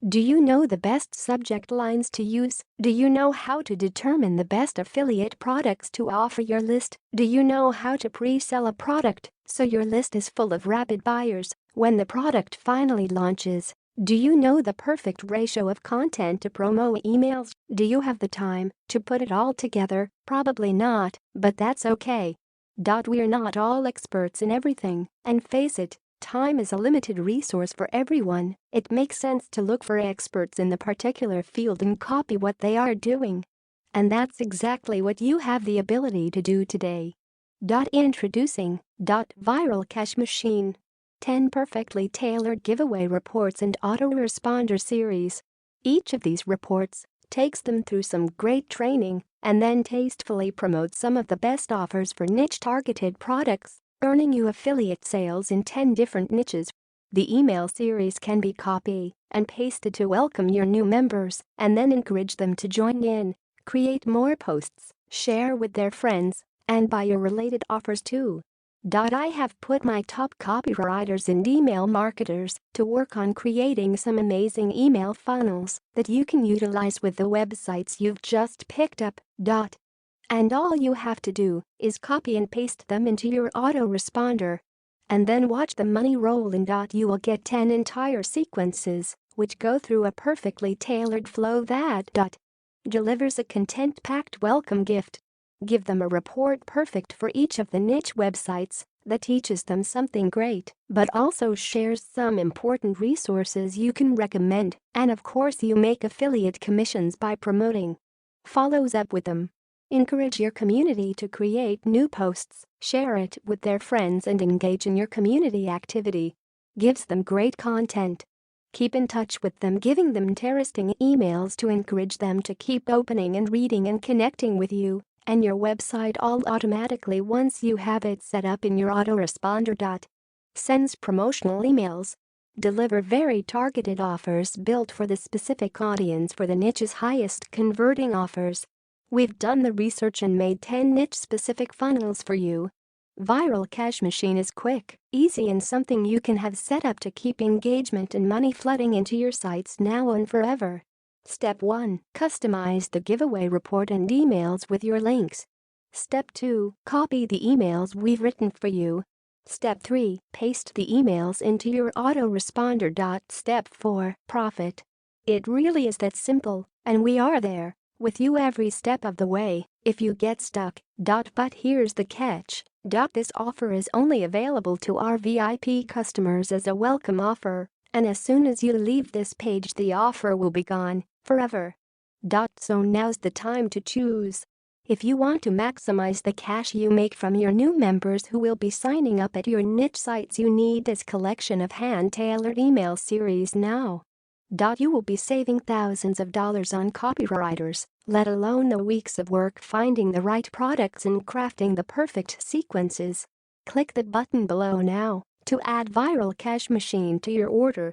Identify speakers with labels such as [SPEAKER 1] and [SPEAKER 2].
[SPEAKER 1] Do you know the best subject lines to use? Do you know how to determine the best affiliate products to offer your list? Do you know how to pre-sell a product so your list is full of rabid buyers when the product finally launches? Do you know the perfect ratio of content to promo emails? Do you have the time to put it all together? Probably not, but that's okay. We're not all experts in everything, and face it, time is a limited resource for everyone. It makes sense to look for experts in the particular field and copy what they are doing. And that's exactly what you have the ability to do today. Introducing Viral Cash Machine. 10 perfectly tailored giveaway reports and autoresponder series. Each of these reports takes them through some great training and then tastefully promotes some of the best offers for niche-targeted products, earning you affiliate sales in 10 different niches. The email series can be copy and pasted to welcome your new members and then encourage them to join in, create more posts, share with their friends, and buy your related offers too. I have put my top copywriters and email marketers to work on creating some amazing email funnels that you can utilize with the websites you've just picked up. And all you have to do is copy and paste them into your autoresponder. And then watch the money roll in. You will get 10 entire sequences which go through a perfectly tailored flow that delivers a content-packed welcome gift. Give them a report perfect for each of the niche websites that teaches them something great, but also shares some important resources you can recommend, and of course you make affiliate commissions by promoting. Follows up with them. Encourage your community to create new posts, share it with their friends and engage in your community activity. Gives them great content. Keep in touch with them, giving them interesting emails to encourage them to keep opening and reading and connecting with you and your website all automatically once you have it set up in your autoresponder. Sends promotional emails. Deliver very targeted offers built for the specific audience for the niche's highest converting offers. We've done the research and made 10 niche-specific funnels for you. Viral Cash Machine is quick, easy and something you can have set up to keep engagement and money flooding into your sites now and forever. Step 1. Customize the giveaway report and emails with your links. Step 2. Copy the emails we've written for you. Step 3. Paste the emails into your autoresponder. Step 4. Profit. It really is that simple, and we are there with you every step of the way if you get stuck. But here's the catch. This offer is only available to our VIP customers as a welcome offer, and as soon as you leave this page the offer will be gone forever. So now's the time to choose. If you want to maximize the cash you make from your new members who will be signing up at your niche sites, you need this collection of hand-tailored email series now. You will be saving thousands of dollars on copywriters, let alone the weeks of work finding the right products and crafting the perfect sequences. Click the button below now to add Viral Cash Machine to your order.